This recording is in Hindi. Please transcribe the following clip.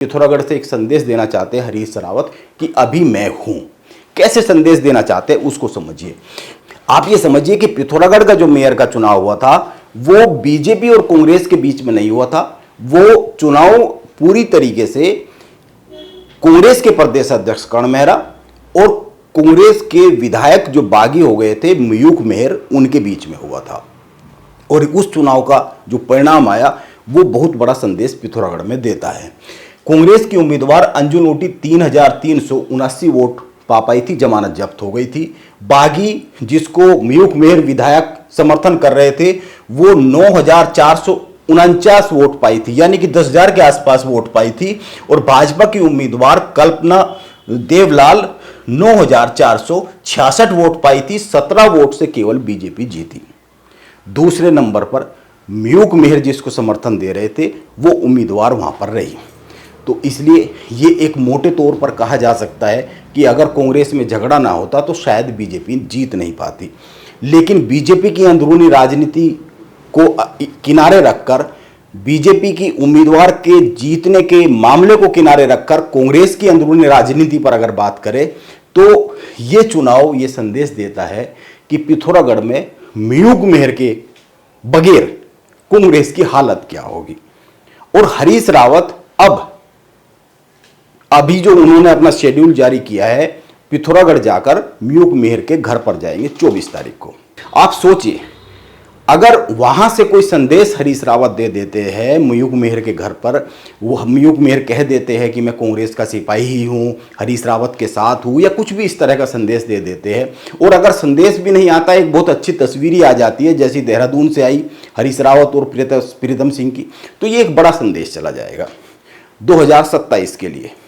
पिथौरागढ़ से एक संदेश देना चाहते हैं हरीश रावत कि अभी मैं हूं। कैसे संदेश देना चाहते हैं उसको समझिए। आप ये समझिए कि पिथौरागढ़ का जो मेयर का चुनाव हुआ था वो बीजेपी और कांग्रेस के बीच में नहीं हुआ था। वो चुनाव पूरी तरीके से कांग्रेस के प्रदेश अध्यक्ष कर्ण मेहरा और कांग्रेस के विधायक जो बागी हो गए थे मयूख मेहर, उनके बीच में हुआ था। और उस चुनाव का जो परिणाम आया वो बहुत बड़ा संदेश पिथौरागढ़ में देता है। कांग्रेस की उम्मीदवार अंजू नोटी 3,379 वोट पा पाई थी, जमानत जब्त हो गई थी। बागी, जिसको मयूख मेहर विधायक समर्थन कर रहे थे, वो 9,449 वोट पाई थी, यानी कि 10,000 के आसपास वोट पाई थी। और भाजपा की उम्मीदवार कल्पना देवलाल 9,466 वोट पाई थी। 17 वोट से केवल बीजेपी जीती। दूसरे नंबर पर मयूख मेहर, जिसको समर्थन दे रहे थे, वो उम्मीदवार वहां पर रही। तो इसलिए ये एक मोटे तौर पर कहा जा सकता है कि अगर कांग्रेस में झगड़ा ना होता तो शायद बीजेपी जीत नहीं पाती। लेकिन बीजेपी की अंदरूनी राजनीति को किनारे रखकर, बीजेपी की उम्मीदवार के जीतने के मामले को किनारे रखकर कांग्रेस की अंदरूनी राजनीति पर अगर बात करें तो ये चुनाव ये संदेश देता है कि पिथौरागढ़ में मयूख मेहर के बगैर कांग्रेस की हालत क्या होगी। और हरीश रावत अभी जो उन्होंने अपना शेड्यूल जारी किया है, पिथौरागढ़ जाकर मयूख मेहर के घर पर जाएंगे 24 तारीख को। आप सोचिए, अगर वहां से कोई संदेश हरीश रावत दे देते हैं मयूख मेहर के घर पर, वो मयूख मेहर कह देते हैं कि मैं कांग्रेस का सिपाही ही हूं, हरीश रावत के साथ हूं, या कुछ भी इस तरह का संदेश दे देते हैं। और अगर संदेश भी नहीं आता, एक बहुत अच्छी तस्वीर ही आ जाती है, जैसी देहरादून से आई हरीश रावत और प्रीतम सिंह की, तो ये एक बड़ा संदेश चला जाएगा 2027 के लिए।